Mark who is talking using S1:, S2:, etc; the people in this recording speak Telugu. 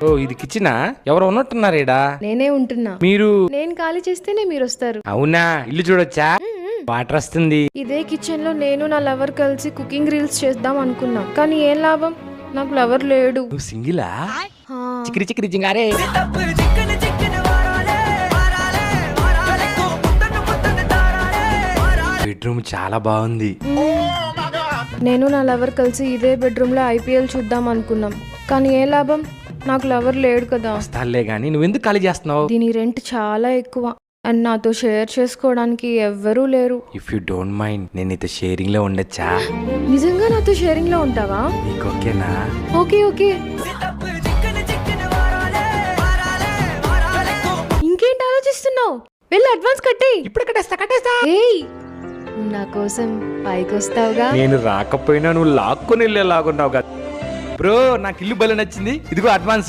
S1: ఓ ఇది కిచెనా? ఎవరు ఉన్నట్టున్నారేడా?
S2: నేనే ఉంటున్నా.
S1: మీరు?
S2: నేను ఖాళీ చేస్తేనే మీరు వస్తారు.
S1: అవునా? ఇల్లు చూడొచ్చా? వాటర్ వస్తుంది.
S2: ఇదే కిచెన్ లో నేను నా లవర్ కలిసి కుకింగ్ రీల్స్ చేద్దాం అనుకున్నాం, కానీ ఏం లాభం, నాకు లవర్ లేడు.
S1: నువ్వు సింగిలా?
S2: హా.
S1: చిక్కిరి చిక్కిరి జింగారే. బెడ్రూమ్ చాలా బాగుంది.
S2: నేను నా లవర్ కలిసి ఇదే బెడ్రూమ్ లో ఐపీఎల్ చూద్దాం అనుకున్నాం, కానీ ఏ లాభం, నాకు లవర్ లేడు కదా.
S1: వస్తాలే గానీ నువ్వెందుకు ఖాళీ చేస్తున్నావు?
S2: దీని రెంట్ చాలా ఎక్కువ అండ్ నాతో షేర్ చేసుకోవడానికి ఎవ్వరూ లేరు.
S1: ఇఫ్ యూ డోంట్ మైండ్ నేను నీతో షేరింగ్ లో ఉండొచ్చా?
S2: నిజంగా నాతో షేరింగ్ లో ఉంటావా?
S1: నీకు ఓకేనా?
S2: Okay okay. ఇంకేంటి ఆలోచిస్తున్నావు? వెళ్ళి అడ్వాన్స్ కట్టేయ్.
S1: ఇప్పుడు కట్టేస్తా.
S2: ఏయ్, నువ్వు నా కోసం పైకి వస్తావుగా.
S1: నేను రాకపోయినా నువ్వు లాక్కొని వెళ్ళేలాగున్నావు కదా బ్రో. నాకు ఇల్లు భలే నచ్చింది. ఇదిగో అడ్వాన్స్.